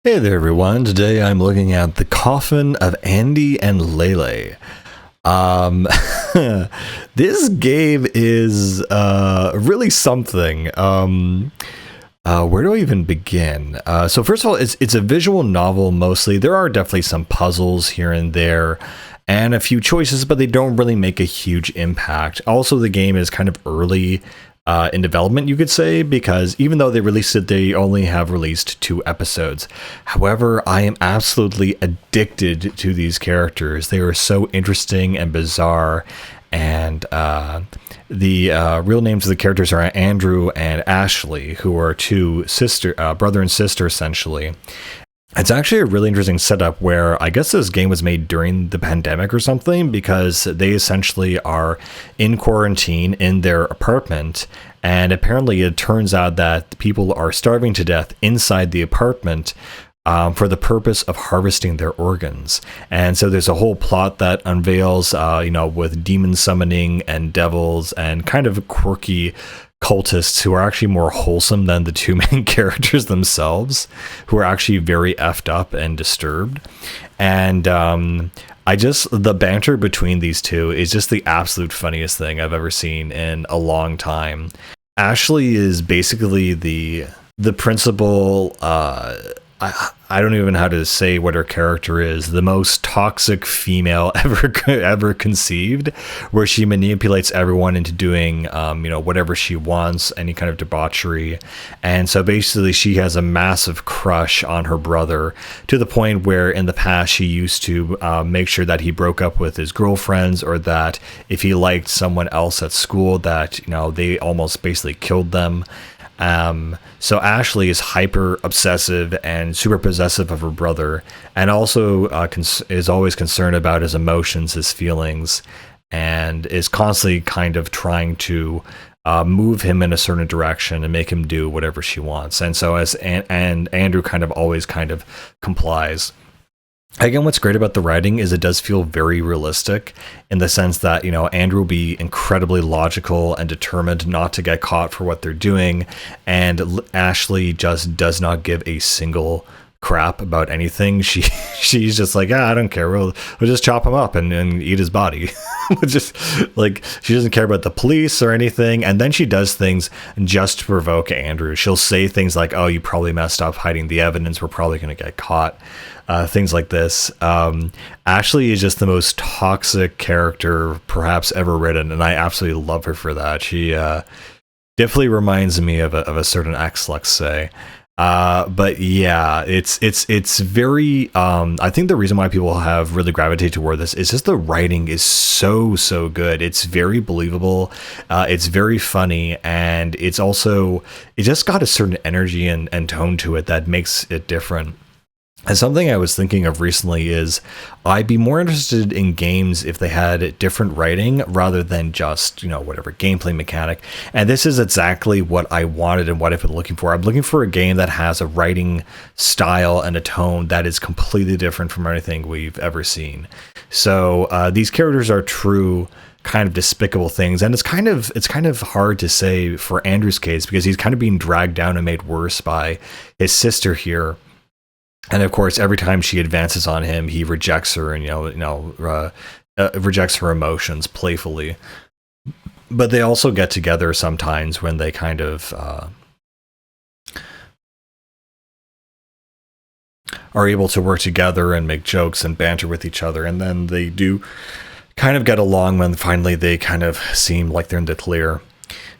Hey there, everyone. Today I'm looking at the coffin of Andy and Leyley. Um, this game is really something. Where do I even begin? So first of all, it's a visual novel mostly. There are definitely some puzzles here and there, and a few choices, but they don't really make a huge impact. Also, the game is kind of early in development, you could say, because even though they released it, they only have released 2 episodes. However, I am absolutely addicted to these characters. They are so interesting and bizarre, and the real names of the characters are Andrew and Ashley, who are two brother and sister, essentially. It's actually a really interesting setup where I guess this game was made during the pandemic or something, because they essentially are in quarantine in their apartment. And apparently it turns out that people are starving to death inside the apartment for the purpose of harvesting their organs. And so there's a whole plot that unveils, with demon summoning and devils and kind of quirky cultists who are actually more wholesome than the two main characters themselves, who are actually very effed up and disturbed. And the banter between these two is just the absolute funniest thing I've ever seen in a long time. Ashley is basically the principal. I don't even know how to say what her character is. The most toxic female ever conceived, where she manipulates everyone into doing, whatever she wants, any kind of debauchery. And so basically she has a massive crush on her brother, to the point where in the past she used to make sure that he broke up with his girlfriends, or that if he liked someone else at school, that, they almost basically killed them. So Ashley is hyper obsessive and super possessive of her brother, and also is always concerned about his emotions, his feelings, and is constantly kind of trying to move him in a certain direction and make him do whatever she wants. And so and Andrew kind of always kind of complies. Again, what's great about the writing is it does feel very realistic, in the sense that, Andrew will be incredibly logical and determined not to get caught for what they're doing, and Ashley just does not give a single crap about anything. She's just like, I don't care. We'll just chop him up and eat his body. Just like, she doesn't care about the police or anything. And then she does things just to provoke Andrew. She'll say things like, "Oh, you probably messed up hiding the evidence. We're probably going to get caught." Things like this. Ashley is just the most toxic character perhaps ever written, and I absolutely love her for that. She definitely reminds me of a certain ex, let's say. But yeah, it's very. I think the reason why people have really gravitated toward this is just the writing is so good. It's very believable. It's very funny, and it just got a certain energy and tone to it that makes it different. And something I was thinking of recently is I'd be more interested in games if they had different writing rather than just, whatever gameplay mechanic. And this is exactly what I wanted and what I've been looking for. I'm looking for a game that has a writing style and a tone that is completely different from anything we've ever seen. So these characters are true kind of despicable things, and it's kind of hard to say for Andrew's case, because he's kind of being dragged down and made worse by his sister here. And of course, every time she advances on him, he rejects her and rejects her emotions playfully. But they also get together sometimes when they kind of are able to work together and make jokes and banter with each other, and then they do kind of get along when finally they kind of seem like they're in the clear.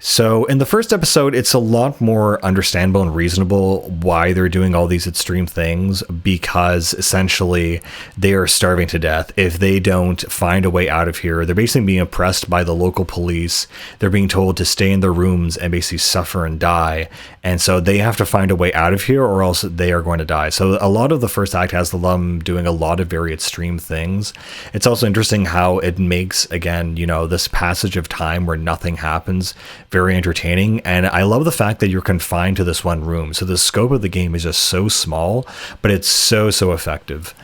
So in the first episode, it's a lot more understandable and reasonable why they're doing all these extreme things, because essentially they are starving to death. If they don't find a way out of here, they're basically being oppressed by the local police. They're being told to stay in their rooms and basically suffer and die. And so they have to find a way out of here, or else they are going to die. So a lot of the first act has them doing a lot of very extreme things. It's also interesting how it makes, again, this passage of time where nothing happens very entertaining. And I love the fact that you're confined to this one room. So the scope of the game is just so small, but it's so effective.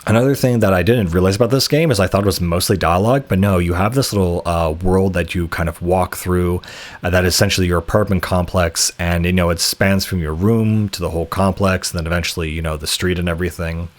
Another thing that I didn't realize about this game is I thought it was mostly dialogue, but no, you have this little world that you kind of walk through that is essentially your apartment complex, and it spans from your room to the whole complex, and then eventually the street and everything.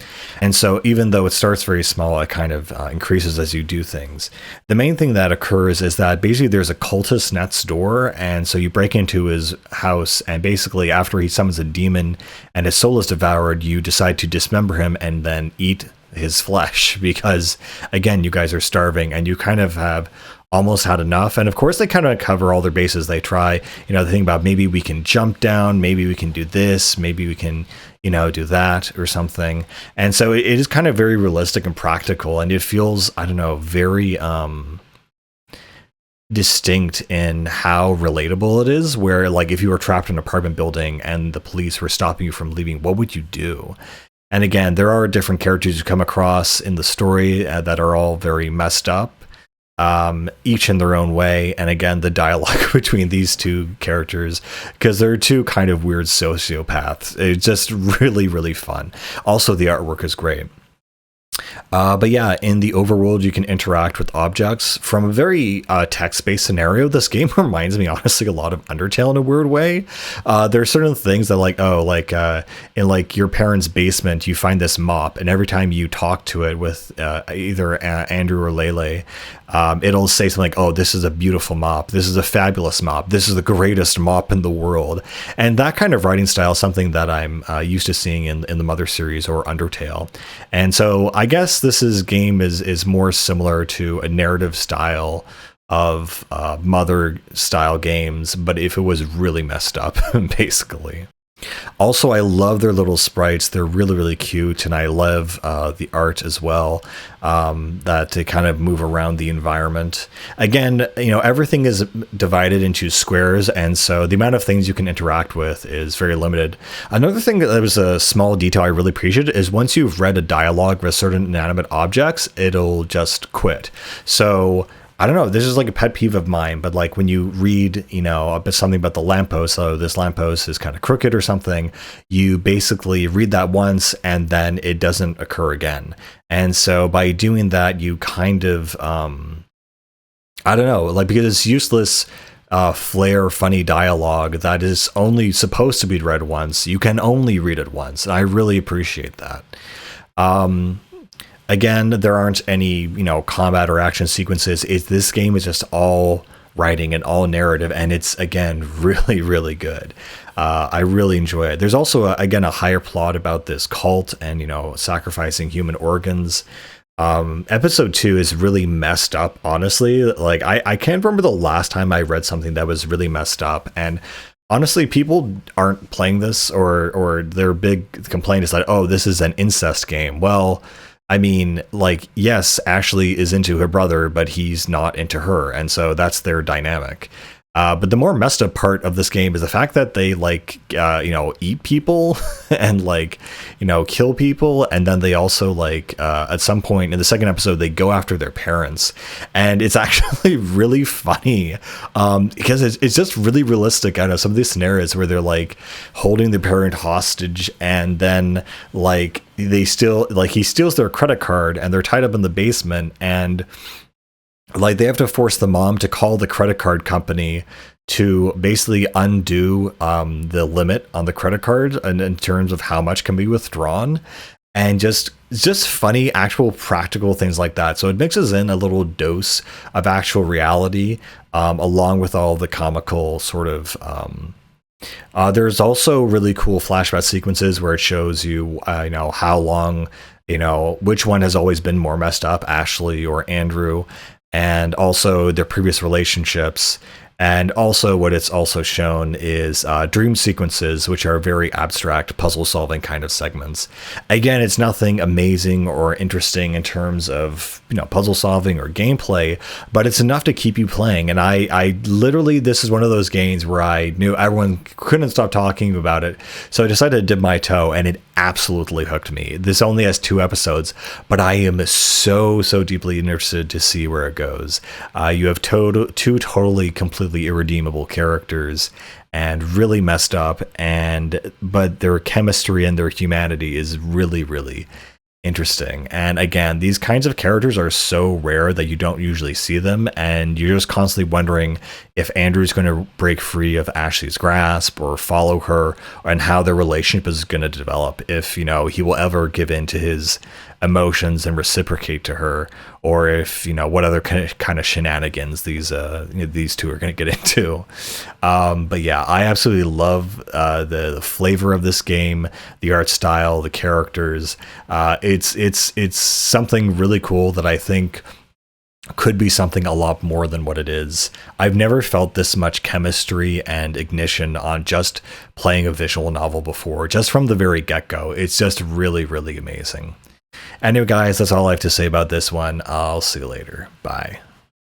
And so even though it starts very small, it kind of increases as you do things. The main thing that occurs is that basically there's a cultist next door, and so you break into his house, and basically after he summons a demon and his soul is devoured, you decide to dismember him and then eat his flesh, because again, you guys are starving and you kind of have almost had enough. And of course they kind of cover all their bases. They try, the thing about maybe we can jump down, maybe we can do this, maybe we can do that or something. And so it is kind of very realistic and practical, and it feels, I don't know, very distinct in how relatable it is, where like if you were trapped in an apartment building and the police were stopping you from leaving, what would you do? And again, there are different characters you come across in the story that are all very messed up, each in their own way. And again, the dialogue between these two characters, because they're two kind of weird sociopaths, it's just really, really fun. Also, the artwork is great. But yeah, in the overworld, you can interact with objects from a very text-based scenario. This game reminds me, honestly, a lot of Undertale in a weird way. There are certain things that, in like your parents' basement, you find this mop, and every time you talk to it with either Andrew or Leyley, it'll say something like, "Oh, this is a beautiful mop. This is a fabulous mop. This is the greatest mop in the world." And that kind of writing style is something that I'm used to seeing in the Mother series or Undertale. And so I guess this game is more similar to a narrative style of Mother style games, but if it was really messed up, basically. Also, I love their little sprites. They're really, really cute, and I love the art as well, that they kind of move around the environment. Again, everything is divided into squares, and so the amount of things you can interact with is very limited. Another thing that was a small detail I really appreciated is once you've read a dialogue with certain inanimate objects, it'll just quit. So I don't know, this is like a pet peeve of mine, but like when you read, something about the lamppost, so this lamppost is kind of crooked or something, you basically read that once and then it doesn't occur again. And so by doing that, you kind of, I don't know, like because it's useless flair, funny dialogue that is only supposed to be read once, you can only read it once. And I really appreciate that. Again, there aren't any, combat or action sequences. This game is just all writing and all narrative, and it's, again, really, really good. I really enjoy it. There's also, again, a higher plot about this cult and, sacrificing human organs. Episode 2 is really messed up, honestly. Like, I can't remember the last time I read something that was really messed up, and honestly, people aren't playing this, or their big complaint is like, oh, this is an incest game. Well, I mean, like, yes, Ashley is into her brother, but he's not into her. And so that's their dynamic. But the more messed up part of this game is the fact that they eat people and kill people. And then they also at some point in the second episode, they go after their parents. And it's actually really funny because it's just really realistic. I know some of these scenarios where they're holding the parent hostage, and then he steals their credit card, and they're tied up in the basement, and they have to force the mom to call the credit card company to basically undo the limit on the credit card and in terms of how much can be withdrawn, and just funny actual practical things like that. So it mixes in a little dose of actual reality along with all the comical sort of there's also really cool flashback sequences where it shows you how long, which one has always been more messed up, Ashley or Andrew, and also their previous relationships. And also what it's also shown is dream sequences, which are very abstract puzzle solving kind of segments. Again, it's nothing amazing or interesting in terms of, puzzle solving or gameplay, but it's enough to keep you playing. And I literally, this is one of those games where I knew everyone couldn't stop talking about it. So I decided to dip my toe, and it absolutely hooked me. This only has 2 episodes, but I am so deeply interested to see where it goes. You have 2 totally completely irredeemable characters and really messed up, but their chemistry and their humanity is really, really Interesting. And again, these kinds of characters are so rare that you don't usually see them, and you're just constantly wondering if Andrew's going to break free of Ashley's grasp or follow her, and how their relationship is going to develop. If, you know, he will ever give in to his emotions and reciprocate to her, or if, you know, what other kind of shenanigans these two are going to get into. But yeah, I absolutely love the flavor of this game, the art style, the characters. It's something really cool that I think could be something a lot more than what it is. I've never felt this much chemistry and ignition on just playing a visual novel before, just from the very get-go. It's just really, really amazing. Anyway, guys, that's all I have to say about this one. I'll see you later. Bye.